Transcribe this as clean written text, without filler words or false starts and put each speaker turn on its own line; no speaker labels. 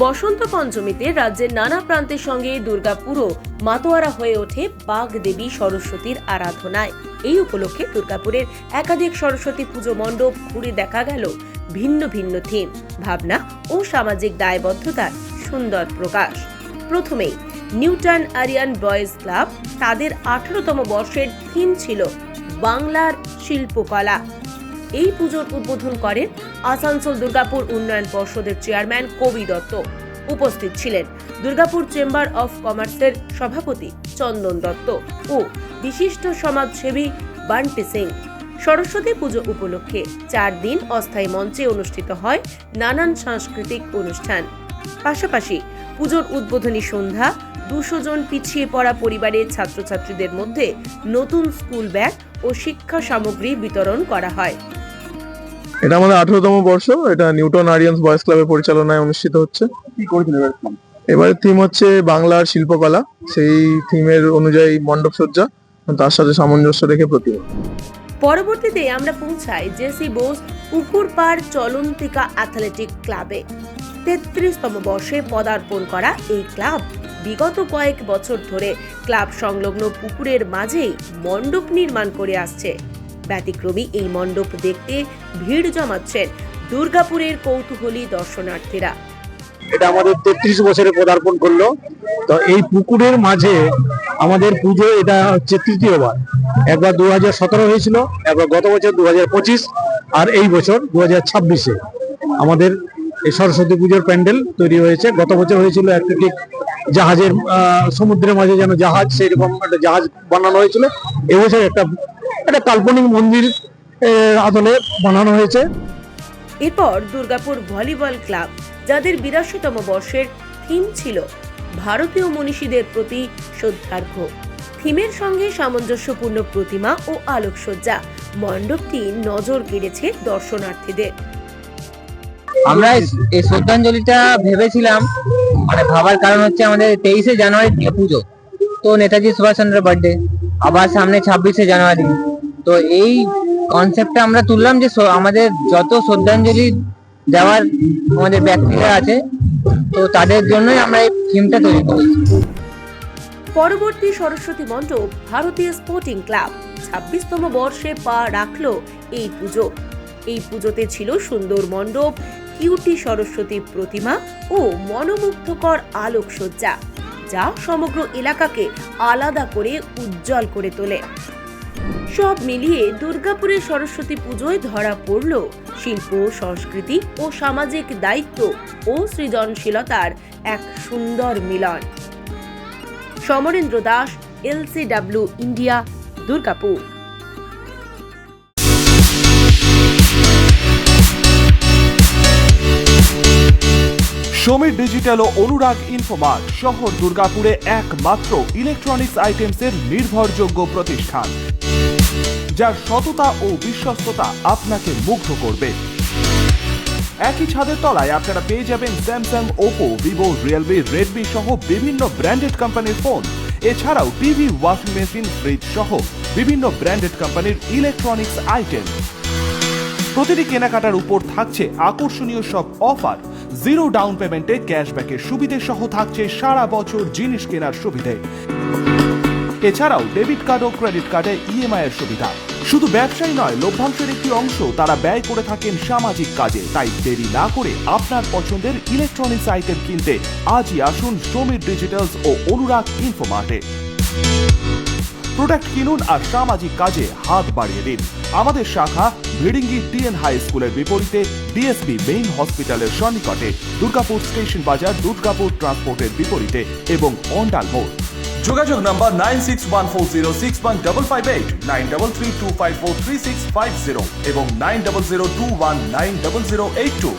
বসন্ত পঞ্চমীতে রাজ্যের নানা প্রান্তের সঙ্গে দুর্গাপুরও মাতোয়ারা হয়ে ওঠে বাগদেবী সরস্বতীর আরাধনায়। এই উপলক্ষে দুর্গাপুরের একাধিক সরস্বতী পুজো মণ্ডপ ঘুরে দেখা গেল ভিন্ন ভিন্ন থিম, ভাবনা ও সামাজিক দায়বদ্ধতার সুন্দর প্রকাশ। প্রথমেই নিউটন আরিয়ান বয়েজ ক্লাব, তাদের 18তম বর্ষের থিম ছিল বাংলার শিল্পকলা। এই পুজোর উদ্বোধন করেন আসানসোল দুর্গাপুর উন্নয়ন পর্ষদের চেয়ারম্যান কবি দত্ত। উপস্থিত ছিলেন দুর্গাপুর চেম্বার অফ কমার্সের সভাপতি চন্দন দত্ত ও বিশিষ্ট সমাজসেবী বান্টি সিং। সরস্বতী পুজো উপলক্ষে 4 দিন অস্থায়ী মঞ্চে অনুষ্ঠিত হয় নানান সাংস্কৃতিক অনুষ্ঠান। পাশাপাশি পুজোর উদ্বোধনী সন্ধ্যা 200 জন পিছিয়ে পড়া পরিবারের ছাত্রছাত্রীদের মধ্যে নতুন স্কুল ব্যাগ ও শিক্ষা সামগ্রী বিতরণ করা হয়।
এটা আমাদের 18তম বর্ষ। এটা নিউটন আরিয়ান্স বয়েজ ক্লাবের পরিচালনায় অনুষ্ঠিত হচ্ছে।
কি করেছেন
এবারের থিম হচ্ছে বাংলার শিল্পকলা। সেই থিমের অনুযায়ী মণ্ডপ সজ্জা, তার সাথে সামঞ্জস্য রেখে প্রতিমা।
পরবর্তীতে আমরা পৌঁছাই জেসি বোস পুকুর পাড় চলন্তিকা অ্যাথলেটিক ক্লাবে। 33তম বর্ষে পদার্পণ করা এই ক্লাব বিগত কয়েক বছর ধরে ক্লাব সংলগ্ন পুকুরের মাঝেই মণ্ডপ নির্মাণ করে আসছে। ব্যতিক্রমী এই মণ্ডপ দেখতে ভিড় জমাচ্ছেন দুর্গাপুরের কৌতূহলী দর্শনার্থীরা।
এটা আমাদের 33 বছরে পদার্পণ করলো। তো এই পুকুরের মাঝে আমাদের পুজো এটা হচ্ছে তৃতীয়বার। একবার 2017 হয়েছিল, একবার গত বছর 2025, আর এই বছর 2026-এ আমাদের এই সরস্বতী পুজোর প্যান্ডেল তৈরি হয়েছে। গত বছর হয়েছিল অ্যাথলেটিক জাহাজের, সমুদ্রের মাঝে যেন জাহাজ, সেই রকম একটা জাহাজ বানানো হয়েছিল। এবছর একটা কাল্পনিক মন্দির আদলে বানানো হয়েছে।
এরপর দুর্গাপুর ভলিবল ক্লাব, যাদের 82তম বর্ষের থিম ছিল ভারতীয় মনীষীদের প্রতি শ্রদ্ধার্ঘ্য। থিমের সঙ্গে সামঞ্জস্যপূর্ণ প্রতিমা ও আলোকসজ্জা মণ্ডপটি নজর কেড়েছে দর্শনার্থীদের।
আমরা এই শ্রদ্ধাঞ্জলিটা ভেবেছিলাম, ভাবার কারণ হচ্ছে আমাদের 23শে জানুয়ারি পুজো, তো নেতাজি সুভাষচন্দ্রের বার্থডে, আবার সামনে 26শে জানুয়ারি। তো এই কনসেপ্টটা আমরা তুললাম যে আমাদের যত শ্রদ্ধাঞ্জলি দেওয়ার আমাদের ব্যক্তিরা আছে, তো তাদের জন্যই আমরা এই থিমটা তৈরি করেছি।
পরবর্তী সরস্বতী মণ্ডপ ভারতীয় স্পোর্টিং ক্লাব 26তম বর্ষে পা রাখলো এই পুজো। এই পুজোতে ছিল সুন্দর মণ্ডপ, কিউটি সরস্বতী প্রতিমা ও মনোমুগ্ধকর আলোকসজ্জা, যা সমগ্র এলাকাকে আলাদা করে উজ্জ্বল করে তোলে। সব মিলিয়ে দুর্গাপুরের সরস্বতী পুজোয় ধরা পড়ল শিল্প, সংস্কৃতি ও সামাজিক দায়িত্ব ও সৃজনশীলতার এক সুন্দর মিলন। Samarendra Das, LCW India, Durgapur.
Samir digital ও অনুরাগ ইনফোমার্ট শহর দুর্গাপুরে একমাত্র ইলেকট্রনিক্স আইটেমসের নির্ভরযোগ্য প্রতিষ্ঠান, যার সততা ও বিশ্বস্ততা আপনাকে মুগ্ধ করবে। একই ছাদের তলায় আপনারা পেয়ে যাবেন Samsung, Oppo, Vivo, Realme, Redmi সহ বিভিন্ন ব্র্যান্ডেড কোম্পানির ফোন। এছাড়াও টিভি, ওয়াশিং মেশিন, ফ্রিজ সহ বিভিন্ন ব্র্যান্ডেড কোম্পানির ইলেকট্রনিক্স আইটেম। প্রতিটি কেনাকাটার উপর থাকছে আকর্ষণীয় সব অফার। 0 ডাউন পেমেন্টে ক্যাশব্যাকের সুবিধে সহ থাকছে সারা বছর জিনিস কেনার সুবিধে। এছাড়াও ডেবিট কার্ড ও ক্রেডিট কার্ডে EMI এর সুবিধা। শুধু ব্যবসায়ী নয়, লভ্যাংশের একটি অংশ তারা ব্যয় করে থাকেন সামাজিক কাজে। তাই দেরি না করে আপনার পছন্দের ইলেকট্রনিক্স আইটেম কিনতে আজই আসুন সমীর ডিজিটালস ও অনুরাগ ইনফোমার্টে। প্রোডাক্ট কিনুন আর সামাজিক কাজে হাত বাড়িয়ে দিন। আমাদের শাখা ভিড়িঙ্গি TN হাই স্কুলের বিপরীতে, DSP মেইন হসপিটালের সন্নিকটে, দুর্গাপুর স্টেশন বাজার, দুর্গাপুর ট্রান্সপোর্টের বিপরীতে এবং অন্ডাল মোড়। যোগাযোগ নাম্বার 9614061558, 9332543650 এবং 9002190082।